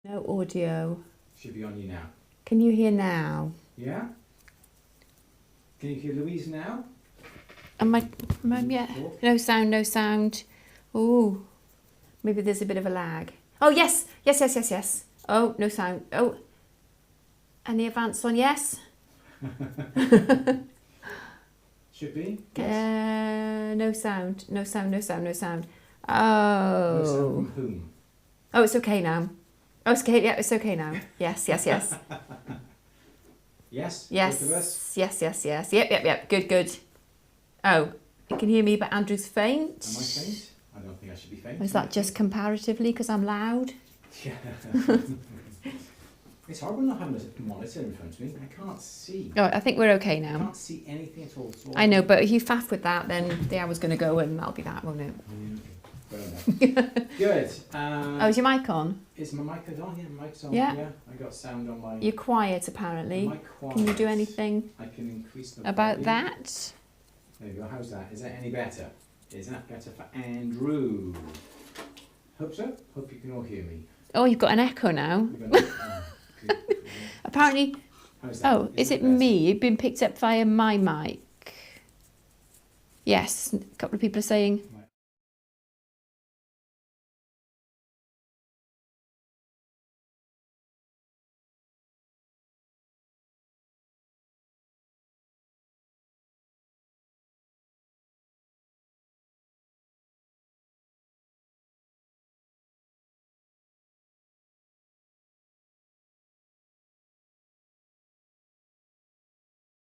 No audio. Should be on you now. Can you hear now? Yeah? Can you hear Louise now? Yeah. No sound, no sound. Oh, maybe there's a bit of a lag. Oh, yes. Yes. Oh, no sound. Oh, and the advance on yes? Should be? Yes. No sound. Oh. No sound from whom? Oh, it's okay now. Oh, it's okay. Yeah, it's okay now. Yes. Yes? Yes. Both of us? Yes. Yep. Good. Oh, you can hear me, but Andrew's faint. Am I faint? I don't think I should be faint. Is that just comparatively because I'm loud? Yeah. It's horrible not having a monitor in front of me. I can't see. Oh, I think we're okay I now. can't see anything at all. I know, but if you faff with that, then the hour's going to go and that'll be that, won't it? Fair enough. Good. Oh, is your mic on? Is my mic on? Yeah, my mic's on. Yeah. I got sound on my... You're quiet, apparently. Am I quiet? Can you do anything I can increase the about volume. that? There you go. How's that? Is that any better? Is that better for Andrew? Hope so. Hope you can all hear me. Oh, you've got an echo now. Good. Apparently. How's that? Oh, is it me? You've been picked up via my mic. Yes, a couple of people are saying.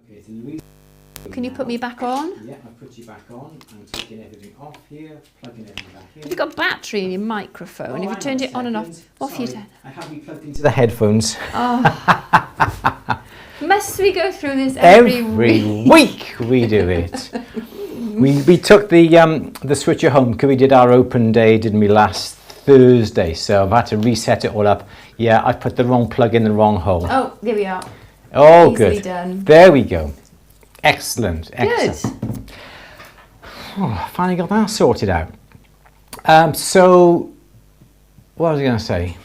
Okay, it's Louise. Can you put me back on? Yeah, I've put you back on. I'm taking everything off here, plugging everything back in. Have you got battery in your microphone? Have you turned it on and off? What have you done? I have you plugged into the headphones. Oh. Must we go through this every week? We do it. we took the switcher home because we did our open day, didn't we, last Thursday? So I've had to reset it all up. Yeah, I put the wrong plug in the wrong hole. Oh, there we are. Oh, easily good. Done. There we go. Excellent. Good. Oh, finally got that sorted out. So, what was I going to say?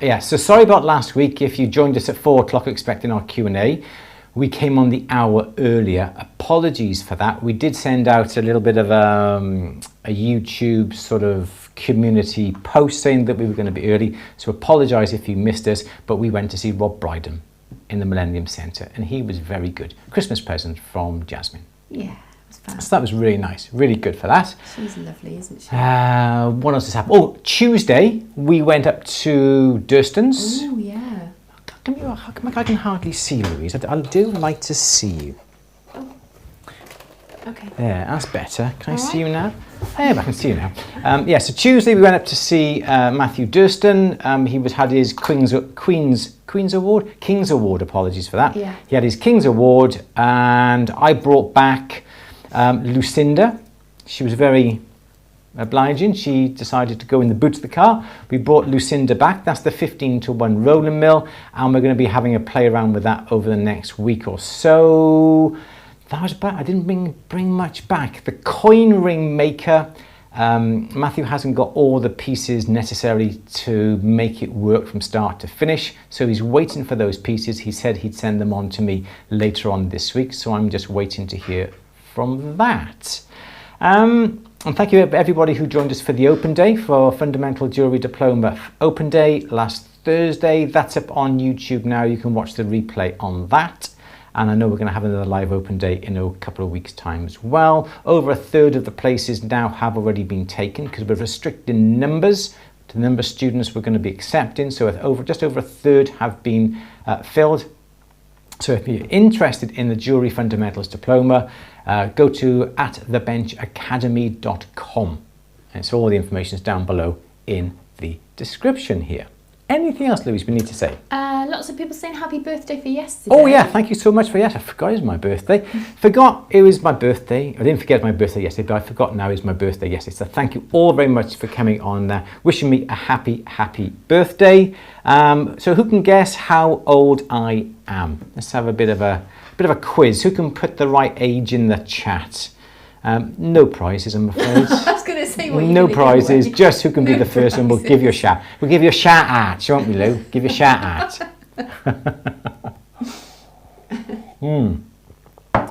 Yeah, so sorry about last week. If you joined us at 4 o'clock expecting our Q&A, we came on the hour earlier. Apologies for that. We did send out a little bit of a YouTube sort of community post saying that we were going to be early. So apologise if you missed us, but we went to see Rob Brydon in the Millennium Centre, and he was very good. Christmas present from Jasmine. Yeah, it was fun. So that was really nice, really good for that. She's lovely, isn't she? What else has happened? Oh, Tuesday we went up to Durston's. Oh yeah. How come I can hardly see Louise? I do like to see you. Oh. Okay. There, that's better. Can I see you now? Yeah, I can see you now. Yeah, so Tuesday we went up to see Matthew Durston. He had his King's Award, apologies for that. Yeah. He had his King's Award, and I brought back Lucinda. She was very obliging. She decided to go in the boot of the car. We brought Lucinda back. That's the 15-to-1 rolling mill, and we're going to be having a play around with that over the next week or so. That was about, I didn't bring much back. The coin ring maker, Matthew hasn't got all the pieces necessary to make it work from start to finish, so he's waiting for those pieces. He said he'd send them on to me later on this week, so I'm just waiting to hear from that. And thank you everybody who joined us for the open day for Fundamental Jewellery Diploma Open Day last Thursday. That's up on YouTube now. You can watch the replay on that. And I know we're going to have another live open day in a couple of weeks' time as well. Over a third of the places now have already been taken because we're restricting numbers to the number of students we're going to be accepting. So just over a third have been filled. So if you're interested in the Jewellery Fundamentals Diploma, go to atthebenchacademy.com. And so all the information is down below in the description here. Anything else, Louise, we need to say? Lots of people saying happy birthday for yesterday. Oh yeah, thank you so much for yes. I forgot it was my birthday. Forgot it was my birthday. I didn't forget my birthday yesterday, but I forgot now it's my birthday yesterday. So thank you all very much for coming on there, wishing me a happy birthday. So who can guess how old I am? Let's have a bit of a quiz. Who can put the right age in the chat? No prizes, I'm afraid. I was going to say what no prizes, just who can be the first one. We'll give you a shout. We'll give you a shout out, won't we, Lou? Give you a shout out.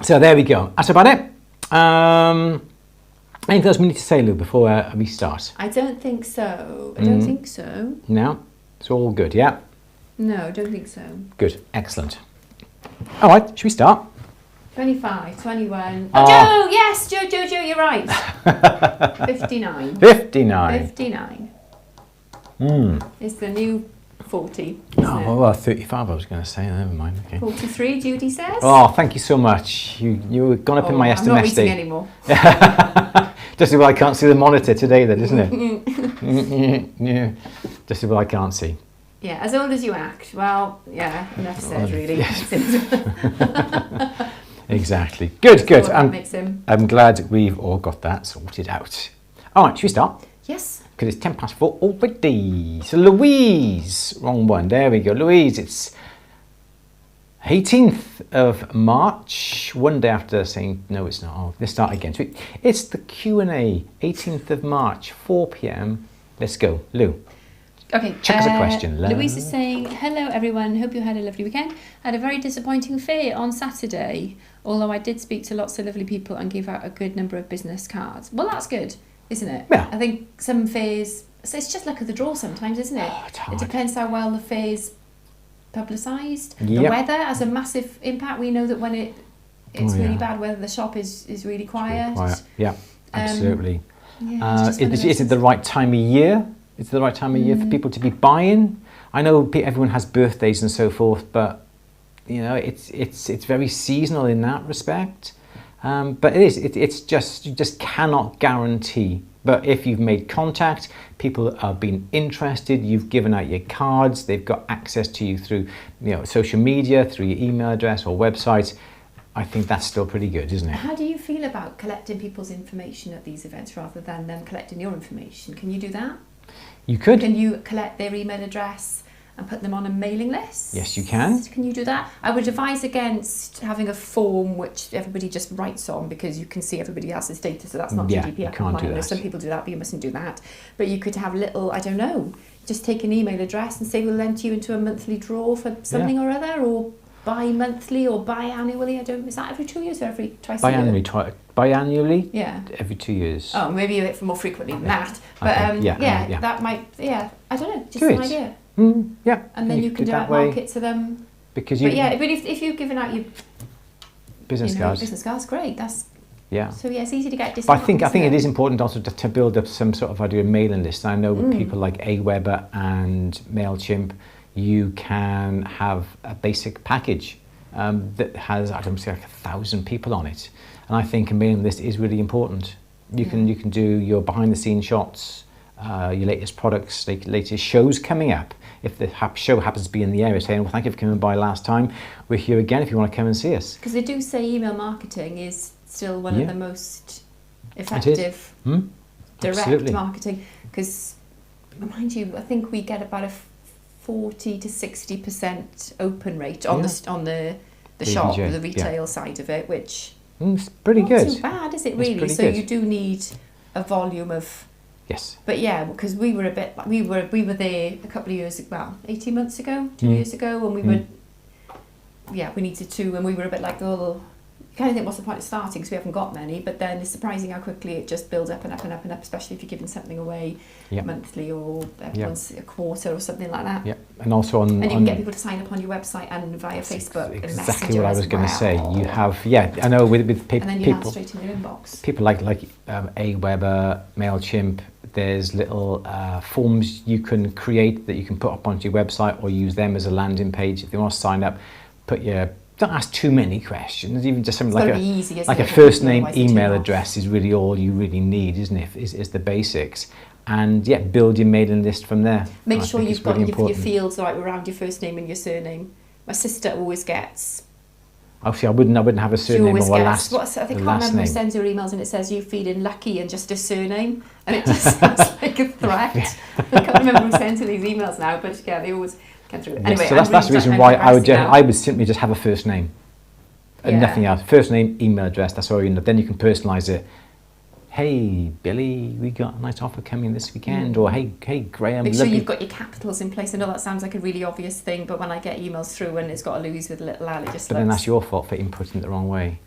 So there we go. That's about it. Anything else we need to say, Lou, before we start? I don't think so. I don't think so. No? It's all good, yeah? No, I don't think so. Good. Excellent. All right, should we start? 25, 21. Oh, Joe! Yes, Joe, you're right. 59. 59. It's the new 40. Oh, well, 35 I was going to say. Never mind. Okay. 43, Judy says. Oh, thank you so much. You've gone up in my estimation. I'm not reading anymore. Just as well I can't see the monitor today then, isn't it? Yeah. Just as well I can't see. Yeah, as old as you act. Well, yeah, enough said, really. Yes. Exactly. Good. I'm glad we've all got that sorted out. All right, should we start? Yes. Because it's 4:10 already. So Louise, wrong one. There we go. Louise, it's 18th of March, one day after saying, no, it's not. Oh, let's start again. So it's the Q&A, 18th of March, 4 p.m. Let's go. Lou. Okay. Check us a question. Louise is saying, hello everyone, hope you had a lovely weekend. Had a very disappointing fair on Saturday, although I did speak to lots of lovely people and gave out a good number of business cards. Well, that's good, isn't it? Yeah. I think some fairs, so it's just luck of the draw sometimes, isn't it? Oh, it's hard. It depends how well the fair's publicised. Yep. The weather has a massive impact. We know that when it's really bad weather, the shop is really quiet. Yeah, absolutely. Yeah, is it the right time of year? Is it the right time of year for people to be buying? I know everyone has birthdays and so forth, but you know it's very seasonal in that respect. But it's just you just cannot guarantee. But if you've made contact, people have been interested, you've given out your cards, they've got access to you through social media, through your email address or website, I think that's still pretty good, isn't it? How do you feel about collecting people's information at these events rather than them collecting your information? Can you do that? You could. Can you collect their email address and put them on a mailing list? Yes, you can. Can you do that? I would advise against having a form which everybody just writes on because you can see everybody else's data, so that's not GDPR compliant. Some people do that, but you mustn't do that. But you could have little, I don't know, just take an email address and say we'll enter you into a monthly draw for something or other, or bi-monthly or biannually. is that every 2 years or every twice a year? Biannually? Yeah. Every 2 years. Oh, maybe a bit more frequently than that. But that might, I don't know, just an idea. Yeah. And then you can market to them. Because but if you've given out your business cards, great. That's yeah. So it's easy to get discounts. But I think it is important also to build up some sort of idea of mailing list. I know with people like Aweber and MailChimp, you can have a basic package that has, I don't know, like 1,000 people on it. And I think a mailing list is really important. You can do your behind the scenes shots, your latest products, latest shows coming up. If the show happens to be in the area, saying, well, thank you for coming by last time. We're here again if you want to come and see us. Because they do say email marketing is still one of the most effective direct marketing, because mind you, I think we get about a 40 to 60% open rate on the shop, the retail side of it, which it's pretty good. Not too bad, is it really? So good. You do need a volume of. Yes. But yeah, because we were we were there a couple of years, 18 months ago, 2 years ago, and we were. Yeah, we needed to, and we were a bit like, oh, you kind of think, what's the point of starting, because we haven't got many, but then it's surprising how quickly it just builds up and up and up and up, especially if you're giving something away monthly or once a quarter or something like that. Yeah, and also and you can get people to sign up on your website and via Facebook and Messenger. Exactly what I was going to say. You have, I know with people. And then you have straight in your inbox. People like Aweber, MailChimp, there's little forms you can create that you can put up onto your website or use them as a landing page if you want to sign up. Don't ask too many questions, even just something like a first name, email address is really all you really need, isn't it? Is the basics. And build your mailing list from there. Make sure you've got your fields right around your first name and your surname. My sister always gets. Obviously, I wouldn't have a surname or a last name. I can't remember who sends her emails and it says you feeling lucky and just a surname, and it just sounds like a threat. I can't remember who sends her these emails now, but they always. Anyway, so that's the reason why I would simply just have a first name and nothing else. First name, email address, that's all you know. Then you can personalise it. Hey Billy, we got a nice offer coming this weekend, or hey Graham. Make sure you've got your capitals in place. I know that sounds like a really obvious thing, but when I get emails through and it's got a Louise with a little L, it just. But then that's your fault for inputting it the wrong way.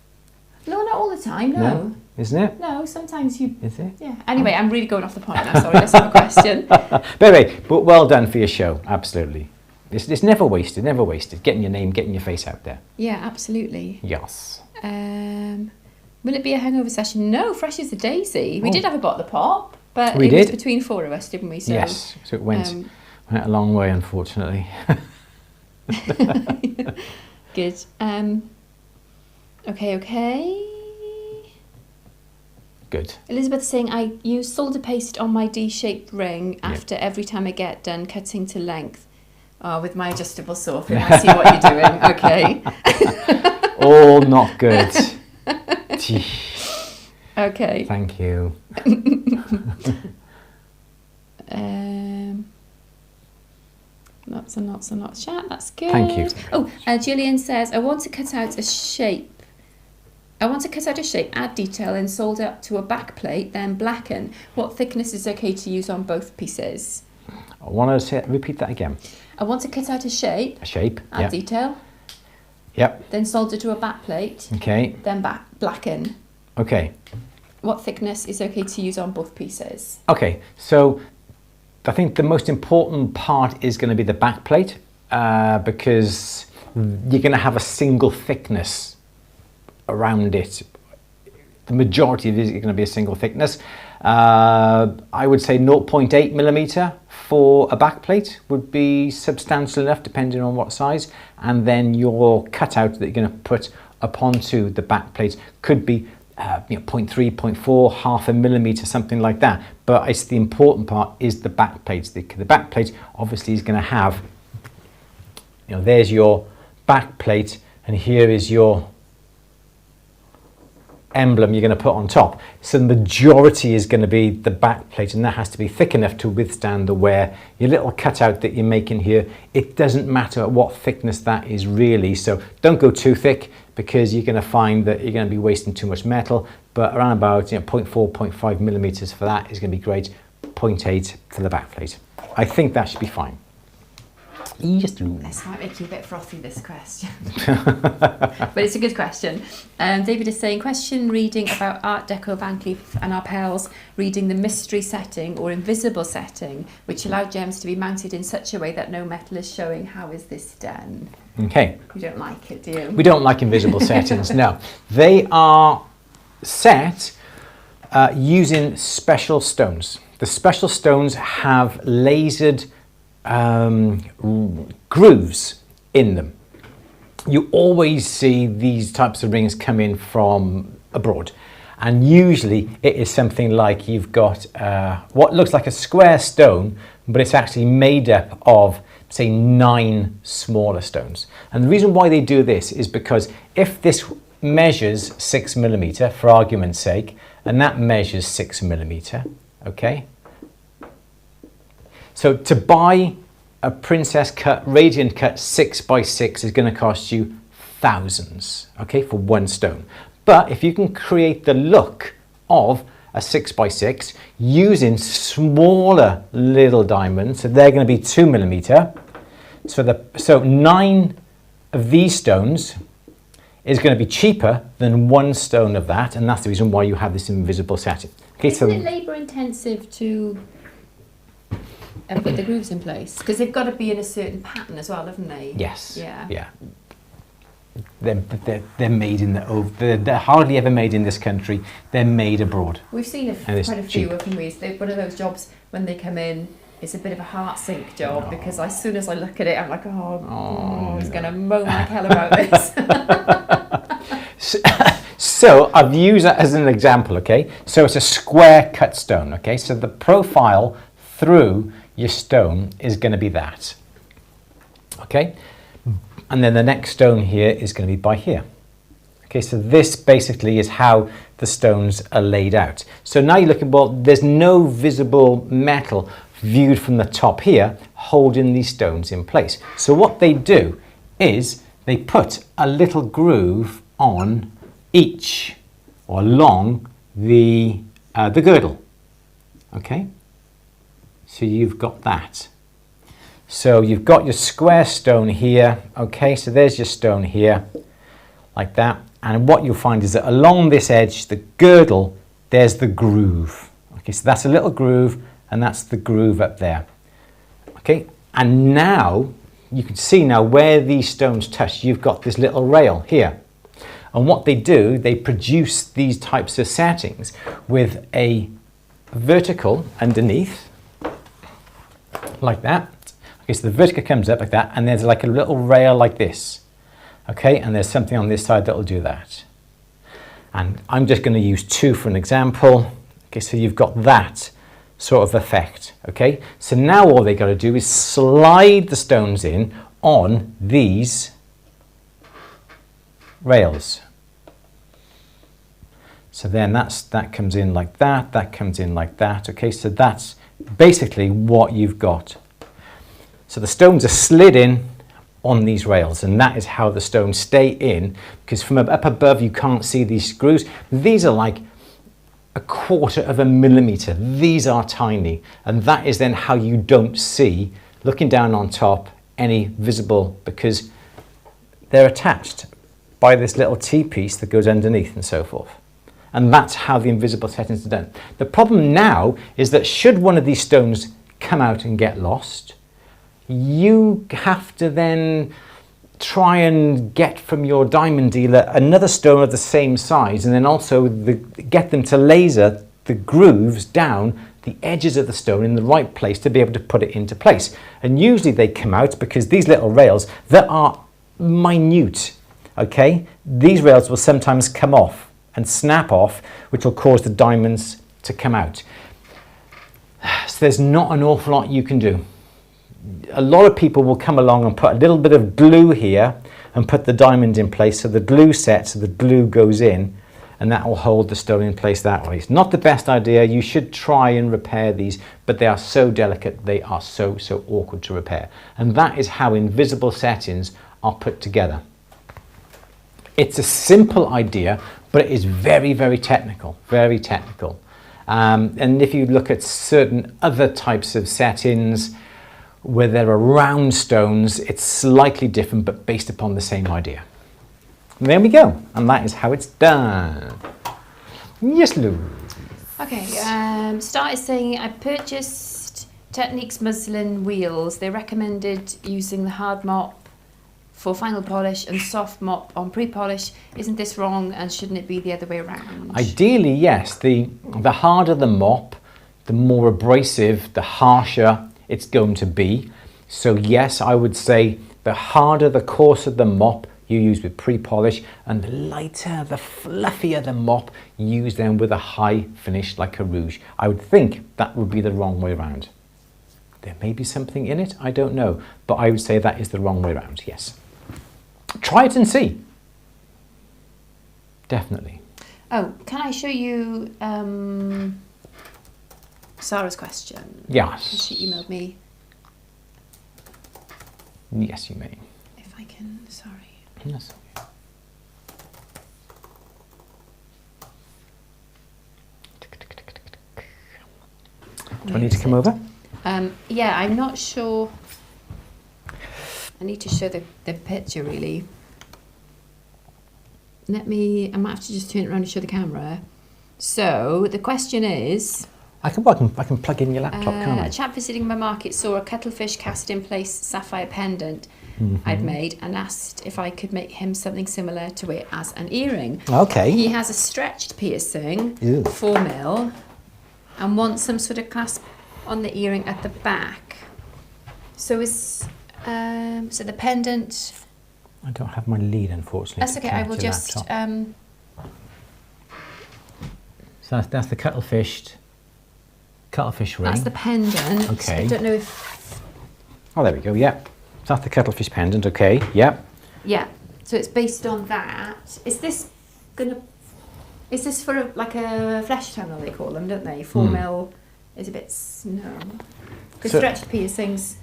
No, not all the time. No. Isn't it? No, sometimes you. Is it? Yeah. Anyway, I'm really going off the point now. Sorry, let's have a question. But well done for your show. Absolutely. It's never wasted, Getting your name, getting your face out there. Yeah, absolutely. Yes. Will it be a hangover session? No, fresh as a daisy. We did have a bottle of pop, but it was between 4 of us, didn't we? So, yes, so it went a long way, unfortunately. Good. Okay. Good. Elizabeth saying, I use solder paste on my D-shaped ring after every time I get done cutting to length. Oh, with my adjustable saw thing, I see what you're doing. Okay. All not good. Okay. Thank you. Lots and lots and lots chat. That's good. Thank you. Oh, Gillian says, I want to cut out a shape, add detail and solder up to a back plate, then blacken. What thickness is okay to use on both pieces? I want to repeat that again. I want to cut out a shape. Add detail. Yep. Then solder to a back plate. Okay. Then blacken. Okay. What thickness is okay to use on both pieces? Okay, so I think the most important part is going to be the back plate because you're going to have a single thickness around it. The majority of it is going to be a single thickness. I would say 0.8 millimeter for a back plate would be substantial enough depending on what size, and then your cutout that you're going to put up onto the back plate could be 0.3, 0.4, half a millimeter, something like that. But it's the important part is the back plates. The back plate obviously is going to have, there's your back plate and here is your emblem you're going to put on top. So the majority is going to be the back plate, and that has to be thick enough to withstand the wear. Your little cutout that you're making here, it doesn't matter what thickness that is really, so don't go too thick because you're going to find that you're going to be wasting too much metal. But around about 0.4, 0.5 millimeters for that is going to be great. 0.8 for the back plate. I think that should be fine. Yes, this might make you a bit frothy, this question. But it's a good question. David is saying, question reading about Art Deco Van Cleef and our pals reading the mystery setting or invisible setting, which allowed gems to be mounted in such a way that no metal is showing. How is this done? Okay. You don't like it, do you? We don't like invisible settings, no. They are set using special stones. The special stones have lasered grooves in them. You always see these types of rings come in from abroad, and usually it is something like you've got what looks like a square stone, but it's actually made up of, say, 9 smaller stones. And the reason why they do this is because if this measures 6 millimeter, for argument's sake, and that measures 6 millimeter, okay? So to buy a princess cut, radiant cut 6x6 is going to cost you thousands, okay, for one stone. But if you can create the look of a 6x6 using smaller little diamonds, so they're going to be 2mm. So 9 of these stones is going to be cheaper than one stone of that, and that's the reason why you have this invisible setting. Okay, Isn't it labour intensive to put the grooves in place? Because they've got to be in a certain pattern as well, haven't they? Yes. Yeah. Yeah. They're made in they're hardly ever made in this country. They're made abroad. We've seen quite a few, haven't we? One of those jobs when they come in, it's a bit of a heart sink job because as soon as I look at it, I'm like, he's going to moan like hell about this. So I've used that as an example, okay? So it's a square cut stone, okay? So the profile through your stone is going to be that, okay? And then the next stone here is going to be by here. Okay, so this basically is how the stones are laid out. So now you're looking, well, there's no visible metal viewed from the top here holding these stones in place. So what they do is they put a little groove on each or along the girdle. Okay, so you've got that. So you've got your square stone here, okay, so there's your stone here, like that. And what you'll find is that along this edge, the girdle, there's the groove. Okay, so that's a little groove, and that's the groove up there. Okay, and now, you can see now where these stones touch, you've got this little rail here. And what they do, they produce these types of settings with a vertical underneath, like that. Okay, so the vertical comes up like that, and there's like a little rail like this. Okay, and there's something on this side that will do that. And I'm just going to use 2 for an example. Okay, so you've got that sort of effect. Okay, so now all they got to do is slide the stones in on these rails. So then that comes in like that, that comes in like that. Okay, so that's basically what you've got. So the stones are slid in on these rails, and that is how the stones stay in, because from up above you can't see these screws. These are like 1/4 millimeter. These are tiny, and that is then how you don't see, looking down on top, any visible, because they're attached by this little T-piece that goes underneath and so forth. And that's how the invisible settings are done. The problem now is that should one of these stones come out and get lost, you have to then try and get from your diamond dealer another stone of the same size, and then also get them to laser the grooves down the edges of the stone in the right place to be able to put it into place. And usually they come out because these little rails that are minute, okay, these rails will sometimes come off and snap off, which will cause the diamonds to come out. So there's not an awful lot you can do. A lot of people will come along and put a little bit of glue here and put the diamond in place, so the glue sets, so the glue goes in, and that will hold the stone in place that way. It's not the best idea. You should try and repair these, but they are so delicate, they are so awkward to repair. And that is how invisible settings are put together. It's a simple idea, but it is very technical, very technical. And if you look at certain other types of settings where there are round stones, it's slightly different, but based upon the same idea. And there we go, and that is how it's done. Yes, Lou. Okay, Start is saying, I purchased Techniques muslin wheels. They recommended using the hard mop for final polish and soft mop on pre-polish. Isn't this wrong, and shouldn't it be the other way around? Ideally, yes. The harder the mop, the more abrasive, the harsher it's going to be. So yes, I would say the harder, the coarser the mop you use with pre-polish, and the lighter, the fluffier the mop, use them with a high finish like a rouge. I would think that would be the wrong way around. There may be something in it, I don't know, but I would say that is the wrong way around, yes. Try it and see. Definitely. Oh, can I show you Sarah's question. Yes. She emailed me. Yes, you may. If I can, sorry. Yes. Do I need to come over? Yeah, I'm not sure. I need to show the picture really. I might have to just turn it around and show the camera. So the question is... I can plug in your laptop, can't I? A chap visiting my market saw a cuttlefish cast in place sapphire pendant I'd made and asked if I could make him something similar to it as an earring. Okay. He has a stretched piercing, 4mm, and wants some sort of clasp on the earring at the back. So is so the pendant... I don't have my lead, unfortunately. That's okay, I will just... So that's the cuttlefish ring. That's the pendant. Okay. I don't know if... Oh, there we go, yeah. So that's the cuttlefish pendant, okay, yeah. Yeah, so it's based on that. Is this for like a flesh tunnel, they call them, don't they? 4mm is a bit... No. Because stretched piercings...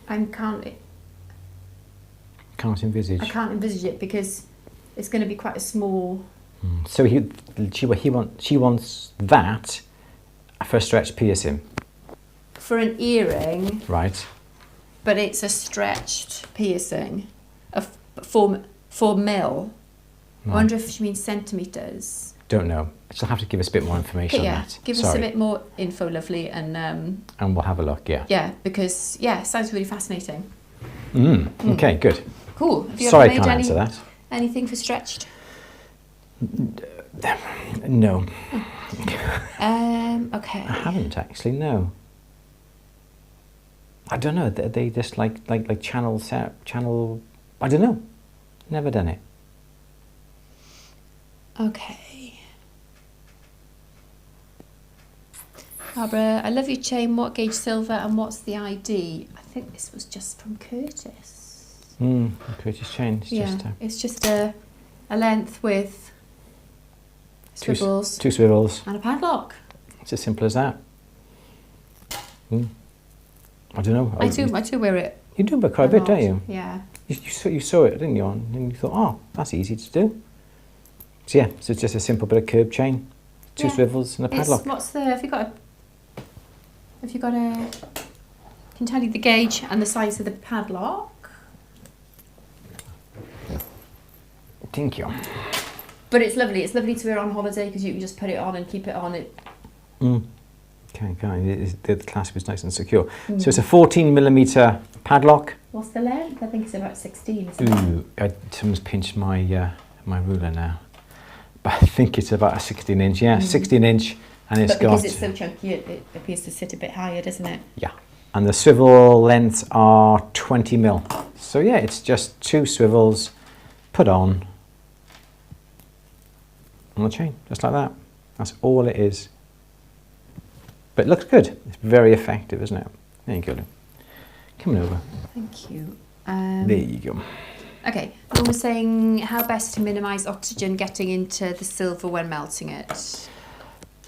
I can't envisage it because it's going to be quite a small... So she wants that for a stretched piercing. For an earring. Right. But it's a stretched piercing of 4mm. I wonder if she means centimetres. Don't know. She'll have to give us a bit more information on that. Give us a bit more info, lovely, and we'll have a look, yeah. Yeah, because, it sounds really fascinating. Okay, good. Cool. Have you Sorry, ever made I can't answer that. Anything for stretched? No. Okay. I haven't actually, no. I don't know. They just like channel. I don't know. Never done it. Okay. Barbara, I love your chain. What gauge silver and what's the ID? I think this was just from Curtis. Curtis chain. It's just a length with swivels. Two swivels. And a padlock. It's as simple as that. I don't know. I do wear it. You do wear quite a bit, don't you? Yeah. You saw it, didn't you? And you thought, oh, that's easy to do. So yeah, so it's just a simple bit of curb chain, two swivels and a padlock. Have you got a, can tell you the gauge and the size of the padlock? Thank you. But it's lovely. It's lovely to wear on holiday because you can just put it on and keep it on. The clasp is nice and secure. So it's a 14mm padlock. What's the length? I think it's about 16. Isn't it? Someone's pinched my my ruler now. But I think it's about a 16-inch. Yeah, 16-inch, and it's got. Because it's so chunky, it appears to sit a bit higher, doesn't it? Yeah, and the swivel lengths are 20mm. So yeah, it's just two swivels put on the chain, just like that. That's all it is. But it looks good. It's very effective, isn't it? There you go. Coming over. Thank you. There you go. Okay, we were saying how best to minimise oxygen getting into the silver when melting it.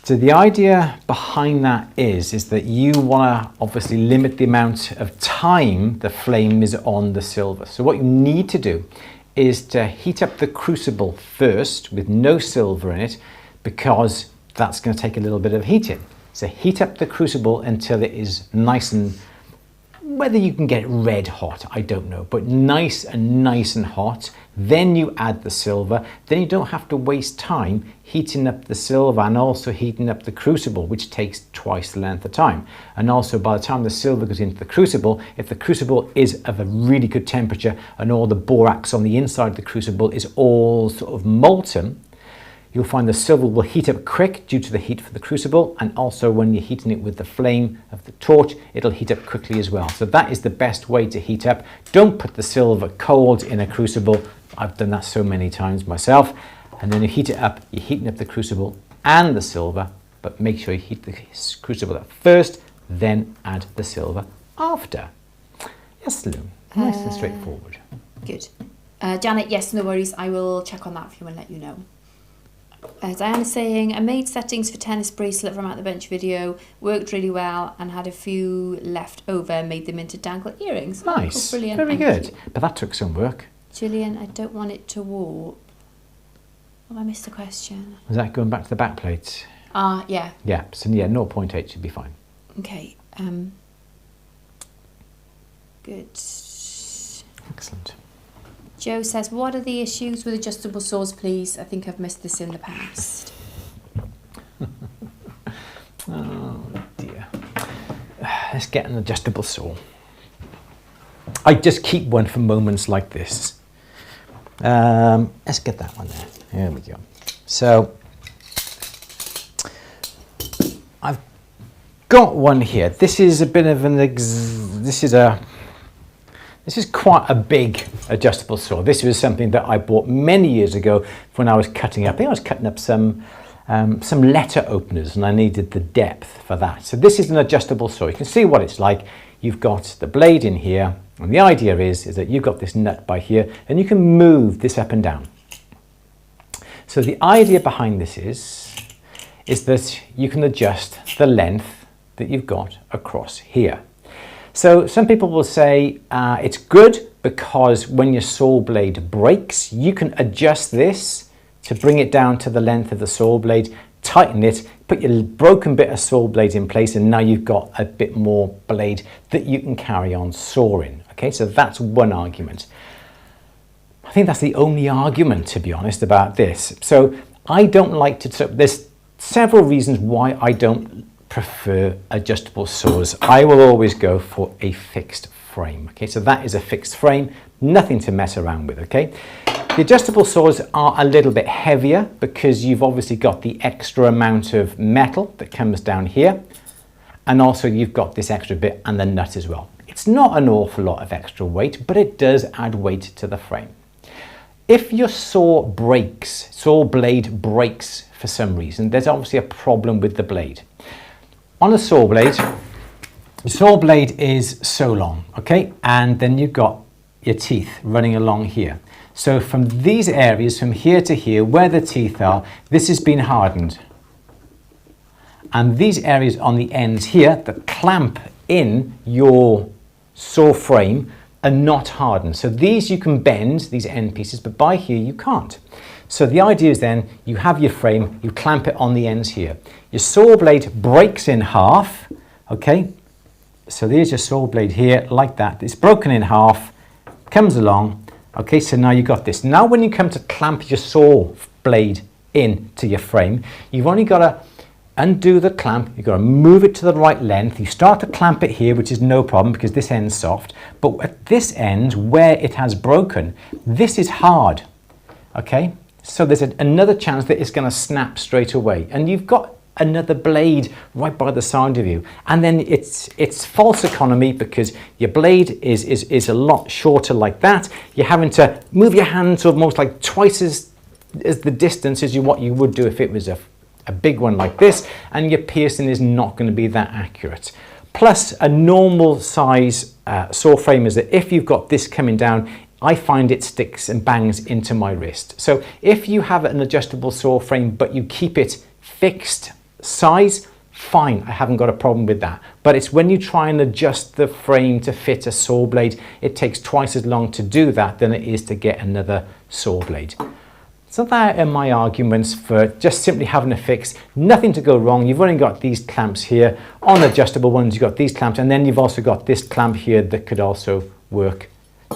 So the idea behind that is that you want to obviously limit the amount of time the flame is on the silver. So what you need to do is to heat up the crucible first with no silver in it, because that's going to take a little bit of heating. So heat up the crucible until it is nice and, whether you can get it red hot, I don't know, but nice and hot. Then you add the silver. Then you don't have to waste time heating up the silver and also heating up the crucible, which takes twice the length of time. And also by the time the silver goes into the crucible, if the crucible is of a really good temperature and all the borax on the inside of the crucible is all sort of molten, you'll find the silver will heat up quick due to the heat for the crucible, and also when you're heating it with the flame of the torch, it'll heat up quickly as well. So that is the best way to heat up. Don't put the silver cold in a crucible. I've done that so many times myself. And then you heat it up, you're heating up the crucible and the silver, but make sure you heat the crucible up first, then add the silver after. Yes, Lou, nice and straightforward. Good. Janet, yes, no worries. I will check on that for you and let you know. Diana's saying, I made settings for tennis bracelet from At the Bench video, worked really well, and had a few left over, made them into dangle earrings. Nice, oh, brilliant. very good. But that took some work. Gillian, I don't want it to warp. Oh, I missed a question. Is that going back to the back plates? Yeah. Yeah, so yeah, 0.8 should be fine. Okay, good. Excellent. Joe says, what are the issues with adjustable saws, please? I think I've missed this in the past. Oh dear. Let's get an adjustable saw. I just keep one for moments like this. Let's get that one there. There we go. So I've got one here. This is a bit of an this is quite a big adjustable saw. This was something that I bought many years ago when I was cutting up. I think I was cutting up some letter openers, and I needed the depth for that. So this is an adjustable saw. You can see what it's like. You've got the blade in here, and the idea is that you've got this nut by here, and you can move this up and down. So the idea behind this is that you can adjust the length that you've got across here. So some people will say it's good because when your saw blade breaks, you can adjust this to bring it down to the length of the saw blade, tighten it, put your broken bit of saw blade in place, and now you've got a bit more blade that you can carry on sawing. Okay, so that's one argument. I think that's the only argument, to be honest, about this. So I don't like to, there's several reasons why I don't prefer adjustable saws. I will always go for a fixed frame. Okay, so that is a fixed frame, nothing to mess around with. Okay, the adjustable saws are a little bit heavier because you've obviously got the extra amount of metal that comes down here, and also you've got this extra bit and the nut as well. It's not an awful lot of extra weight, but it does add weight to the frame. If your saw blade breaks for some reason, there's obviously a problem with the blade. On a saw blade, the saw blade is so long, okay? And then you've got your teeth running along here. So from these areas, from here to here, where the teeth are, this has been hardened. And these areas on the ends here that clamp in your saw frame are not hardened. So these you can bend, these end pieces, but by here you can't. So the idea is then you have your frame, you clamp it on the ends here. Your saw blade breaks in half, okay? So there's your saw blade here, like that. It's broken in half, comes along, okay? So now you've got this. Now when you come to clamp your saw blade into your frame, you've only got to undo the clamp, you've got to move it to the right length. You start to clamp it here, which is no problem because this end's soft. But at this end, where it has broken, this is hard, okay? So there's another chance that it's going to snap straight away, and you've got another blade right by the side of you, and then it's false economy because your blade is a lot shorter like that. You're having to move your hand to almost like twice as the distance as what you would do if it was a big one like this, and your piercing is not going to be that accurate. Plus, a normal size saw frame is that if you've got this coming down, I find it sticks and bangs into my wrist. So if you have an adjustable saw frame but you keep it fixed size, fine, I haven't got a problem with that. But it's when you try and adjust the frame to fit a saw blade, it takes twice as long to do that than it is to get another saw blade. So that are my arguments for just simply having a fix. Nothing to go wrong. You've only got these clamps here. On adjustable ones, you've got these clamps, and then you've also got this clamp here that could also work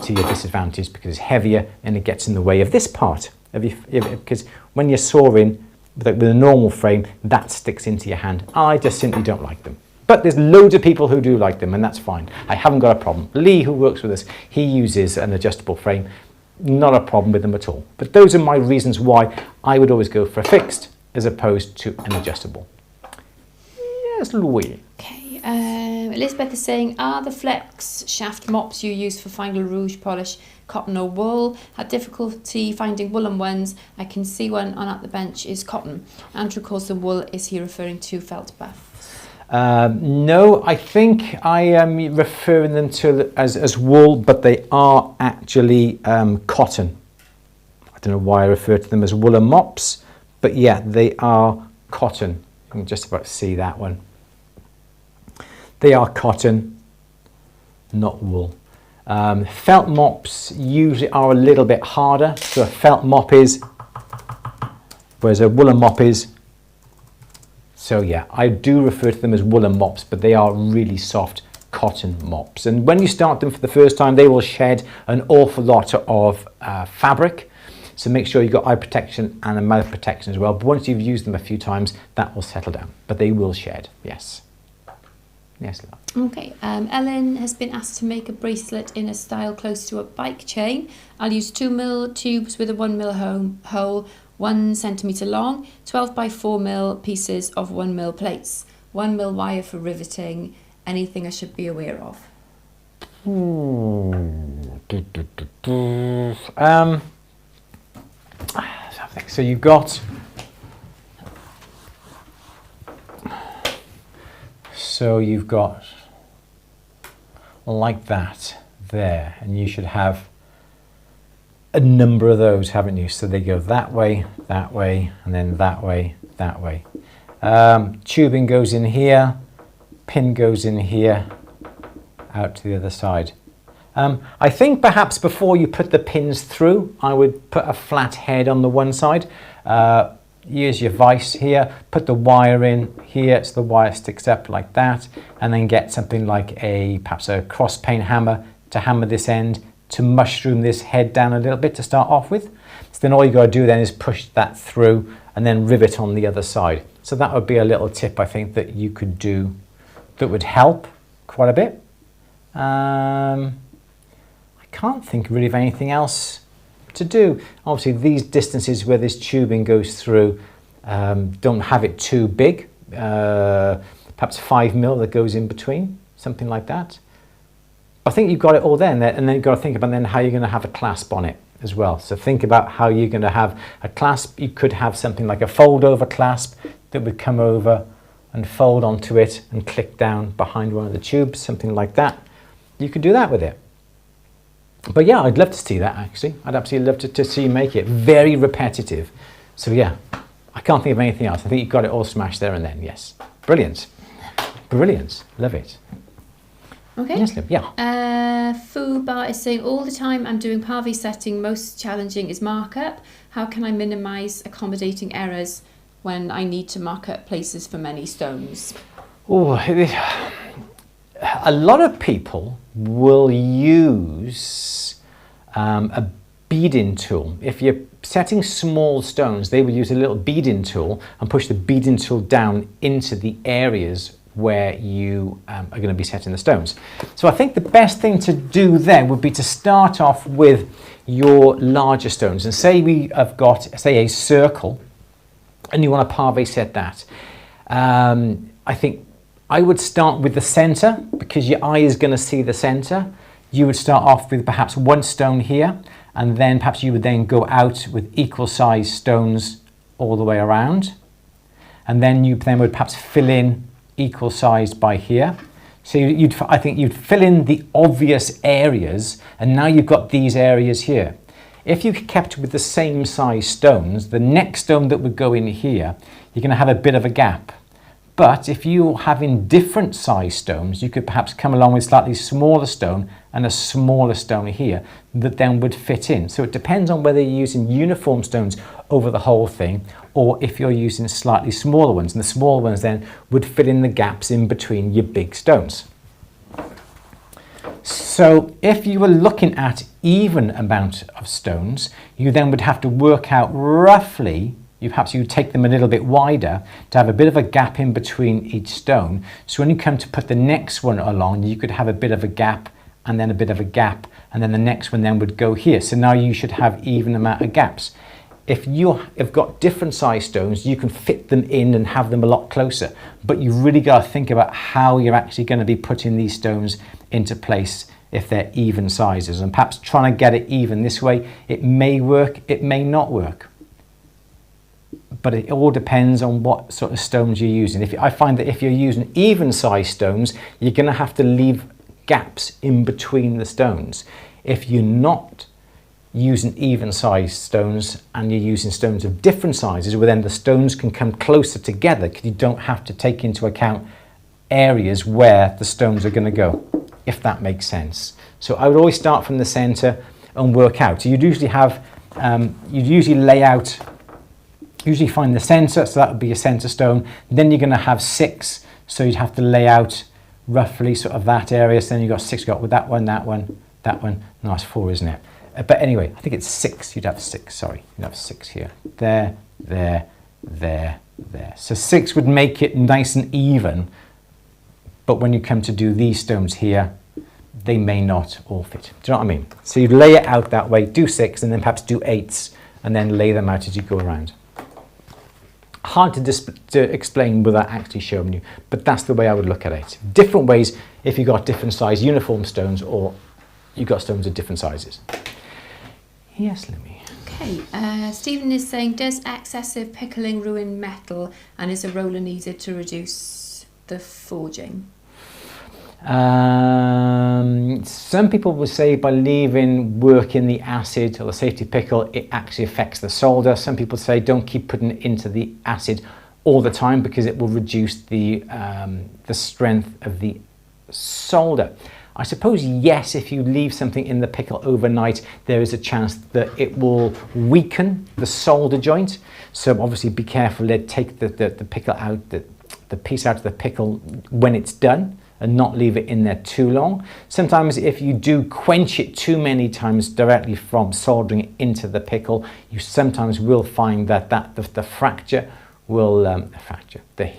to your disadvantage because it's heavier and it gets in the way of this part. Because when you're sawing with a normal frame, that sticks into your hand. I just simply don't like them. But there's loads of people who do like them, and that's fine. I haven't got a problem. Lee, who works with us, he uses an adjustable frame. Not a problem with them at all. But those are my reasons why I would always go for a fixed as opposed to an adjustable. Yes, Louis. Okay. Elizabeth is saying, are the flex shaft mops you use for final rouge polish cotton or wool? Had difficulty finding woolen ones. I can see one on At the Bench is cotton. Andrew calls them wool. Is he referring to felt buff? No, I think I am referring them to as wool, but they are actually cotton. I don't know why I refer to them as woolen mops, but yeah, they are cotton. You can just about see that one. They are cotton, not wool. Felt mops usually are a little bit harder. So a felt mop is, whereas a woolen mop is. So yeah, I do refer to them as woolen mops, but they are really soft cotton mops. And when you start them for the first time, they will shed an awful lot of fabric. So make sure you've got eye protection and a mouth protection as well. But once you've used them a few times, that will settle down. But they will shed, yes. Yes, love. Okay, Ellen has been asked to make a bracelet in a style close to a bike chain. I'll use 2mm tubes with a 1mm hole, 1 centimetre long, 12 by 4mm pieces of 1mm plates, 1mm wire for riveting. Anything I should be aware of? So you've got, like that there, and you should have a number of those, haven't you? So they go that way, and then that way, that way. Tubing goes in here, pin goes in here, out to the other side. I think perhaps before you put the pins through, I would put a flat head on the one side. Use your vise here, put the wire in here so the wire sticks up like that, and then get something like perhaps a cross pane hammer to hammer this end to mushroom this head down a little bit to start off with. So then all you got to do then is push that through and then rivet on the other side. So that would be a little tip I think that you could do that would help quite a bit. I can't think really of anything else to do. Obviously these distances where this tubing goes through, don't have it too big, perhaps 5mm that goes in between, something like that. I think you've got it all there, and then you've got to think about then how you're going to have a clasp on it as well. So think about how you're going to have a clasp. You could have something like a fold over clasp that would come over and fold onto it and click down behind one of the tubes, something like that. You could do that with it. But yeah, I'd love to see that actually. I'd absolutely love to see you make it. Very repetitive. So yeah, I can't think of anything else. I think you've got it all smashed there and then, yes. Brilliant. Brilliant. Love it. Okay. Yes, Liv, yeah. Foo Bar is saying, all the time I'm doing pavé setting, most challenging is markup. How can I minimise accommodating errors when I need to mark up places for many stones? Oh, a lot of people will use a beading tool. If you're setting small stones, they will use a little beading tool and push the beading tool down into the areas where you are going to be setting the stones. So I think the best thing to do then would be to start off with your larger stones, and say we have got, say, a circle and you want to pavé set that. I think I would start with the center, because your eye is going to see the center. You would start off with perhaps one stone here, and then perhaps you would then go out with equal size stones all the way around, and then you then would perhaps fill in equal sized by here. So I think you'd fill in the obvious areas, and now you've got these areas here. If you kept with the same size stones, the next stone that would go in here, you're going to have a bit of a gap. But if you're having different size stones, you could perhaps come along with slightly smaller stone and a smaller stone here that then would fit in. So it depends on whether you're using uniform stones over the whole thing, or if you're using slightly smaller ones. And the smaller ones then would fill in the gaps in between your big stones. So if you were looking at even amount of stones, you then would have to work out roughly, perhaps you would take them a little bit wider to have a bit of a gap in between each stone. So when you come to put the next one along, you could have a bit of a gap and then a bit of a gap, and then the next one then would go here. So now you should have even amount of gaps. If you have got different size stones, you can fit them in and have them a lot closer. But you've really got to think about how you're actually going to be putting these stones into place if they're even sizes. And perhaps trying to get it even this way, it may work, it may not work. But it all depends on what sort of stones you're using. I find that if you're using even size stones, you're going to have to leave gaps in between the stones. If you're not using even sized stones and you're using stones of different sizes, well then the stones can come closer together because you don't have to take into account areas where the stones are going to go, if that makes sense. So I would always start from the center and work out. So you'd usually have, you'd usually lay out, usually find the center, so that would be a center stone. Then you're going to have 6, so you'd have to lay out roughly sort of that area. So then you've got 6, you've got with that one, that one, that one. No, it's 4, isn't it? But anyway, I think it's 6. You'd have 6, sorry. You'd have 6 here. There, there, there, there. So 6 would make it nice and even. But when you come to do these stones here, they may not all fit. Do you know what I mean? So you lay it out that way, do 6, and then perhaps do 8s, and then lay them out as you go around. Hard to explain without actually showing you, but that's the way I would look at it. Different ways if you've got different size uniform stones or you've got stones of different sizes. Yes, Lemmy. Okay, Stephen is saying, does excessive pickling ruin metal, and is a roller needed to reduce the forging? Some people will say by leaving work in the acid or the safety pickle, it actually affects the solder. Some people say don't keep putting it into the acid all the time because it will reduce the strength of the solder. I suppose yes, if you leave something in the pickle overnight, there is a chance that it will weaken the solder joint. So obviously be careful, take the pickle out, the piece out of the pickle when it's done, and not leave it in there too long. Sometimes if you do quench it too many times directly from soldering it into the pickle, you sometimes will find that the fracture will, the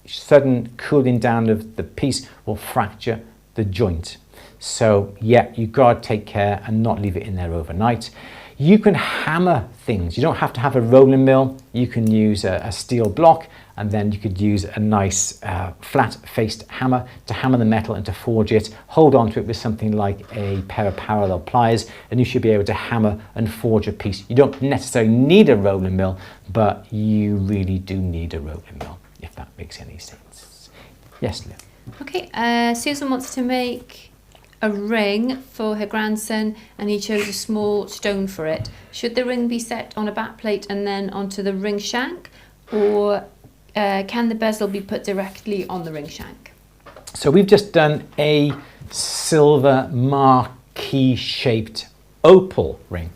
sudden cooling down of the piece will fracture the joint. So yeah, you've got to take care and not leave it in there overnight. You can hammer things. You don't have to have a rolling mill. You can use a steel block, and then you could use a nice flat-faced hammer to hammer the metal and to forge it. Hold on to it with something like a pair of parallel pliers, and you should be able to hammer and forge a piece. You don't necessarily need a rolling mill, but you really do need a rolling mill, if that makes any sense. Yes, Liv. Okay, Susan wants to make a ring for her grandson, and he chose a small stone for it. Should the ring be set on a back plate and then onto the ring shank, or can the bezel be put directly on the ring shank? So we've just done a silver marquee shaped opal ring.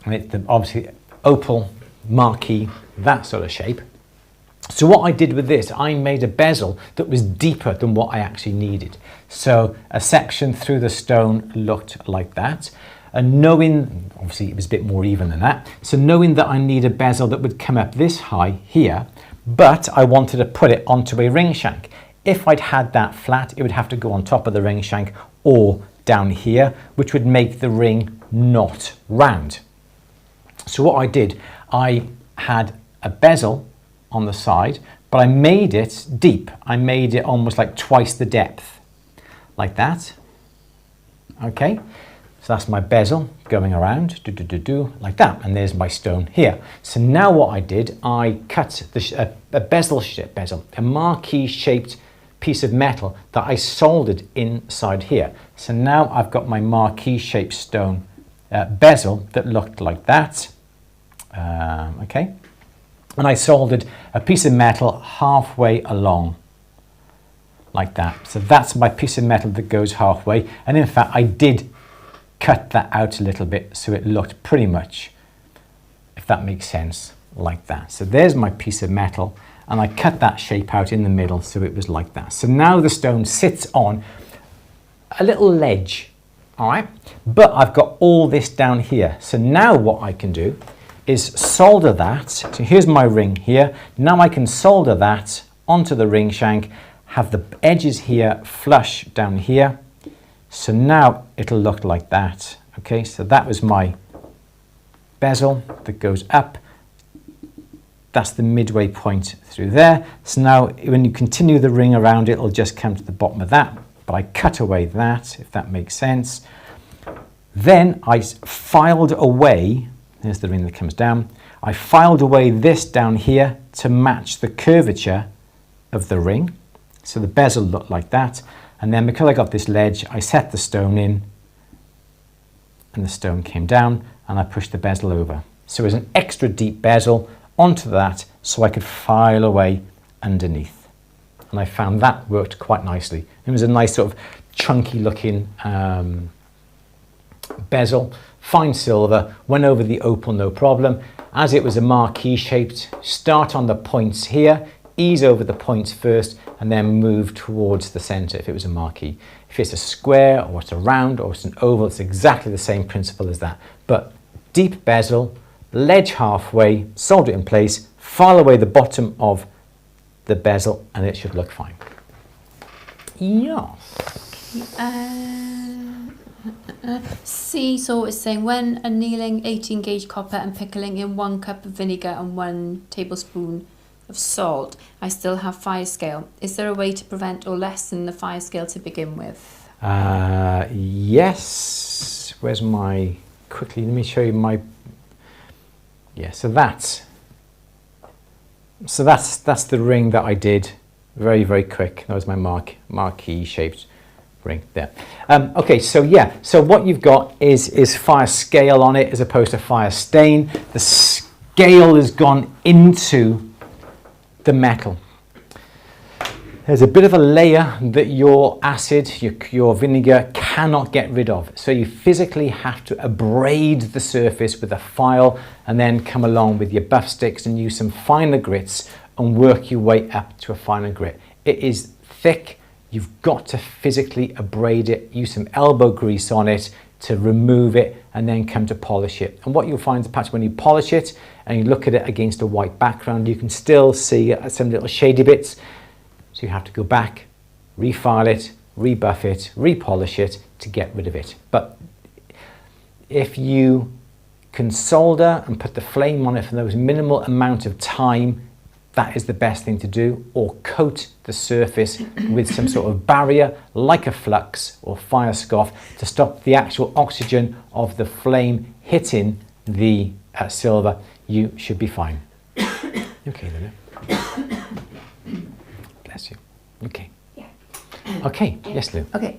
And it's obviously opal, marquee, that sort of shape. So what I did with this, I made a bezel that was deeper than what I actually needed. So a section through the stone looked like that. And knowing, obviously it was a bit more even than that, so knowing that I need a bezel that would come up this high here, but I wanted to put it onto a ring shank. If I'd had that flat, it would have to go on top of the ring shank or down here, which would make the ring not round. So what I did, I had a bezel on the side, but I made it deep. I made it almost like twice the depth, like that. Okay, so that's my bezel going around, like that, and there's my stone here. So now what I did, I cut a marquee shaped piece of metal that I soldered inside here. So now I've got my marquee shaped stone bezel that looked like that. Okay. And I soldered a piece of metal halfway along, like that. So that's my piece of metal that goes halfway. And in fact, I did cut that out a little bit so it looked pretty much, if that makes sense, like that. So there's my piece of metal, and I cut that shape out in the middle so it was like that. So now the stone sits on a little ledge, all right? But I've got all this down here. So now what I can do is solder that. So here's my ring here. Now I can solder that onto the ring shank, have the edges here flush down here. So now it'll look like that. Okay, so that was my bezel that goes up. That's the midway point through there. So now when you continue the ring around, it'll just come to the bottom of that. But I cut away that, if that makes sense. Then I filed away. There's the ring that comes down. I filed away this down here to match the curvature of the ring. So the bezel looked like that. And then because I got this ledge, I set the stone in and the stone came down, and I pushed the bezel over. So it was an extra deep bezel onto that, so I could file away underneath. And I found that worked quite nicely. It was a nice sort of chunky looking bezel, fine silver, went over the opal no problem. As it was a marquee shaped, start on the points here, ease over the points first, and then move towards the center if it was a marquee. If it's a square or it's a round or it's an oval, it's exactly the same principle as that. But deep bezel, ledge halfway, solder it in place, file away the bottom of the bezel, and it should look fine. Yes. Seesaw is saying, when annealing 18 gauge copper and pickling in 1 cup of vinegar and 1 tablespoon of salt, I still have fire scale. Is there a way to prevent or lessen the fire scale to begin with? Yes. Where's my, quickly, let me show you my, yeah, so that's the ring that I did, very, very quick. That was my marquee shaped ring there. Okay, so yeah, so what you've got is fire scale on it as opposed to fire stain. The scale has gone into the metal. There's a bit of a layer that your acid, your vinegar cannot get rid of. So you physically have to abrade the surface with a file and then come along with your buff sticks and use some finer grits and work your way up to a finer grit. It is thick. You've got to physically abrade it, use some elbow grease on it to remove it, and then come to polish it. And what you'll find is perhaps when you polish it and you look at it against a white background, you can still see some little shady bits. So you have to go back, refile it, rebuff it, repolish it to get rid of it. But if you can solder and put the flame on it for those minimal amount of time, that is the best thing to do, or coat the surface with some sort of barrier like a flux or fire scoff to stop the actual oxygen of the flame hitting the silver. You should be fine. Okay, Luna. Bless you. Okay. Yeah. Okay, yes, Lou. Okay,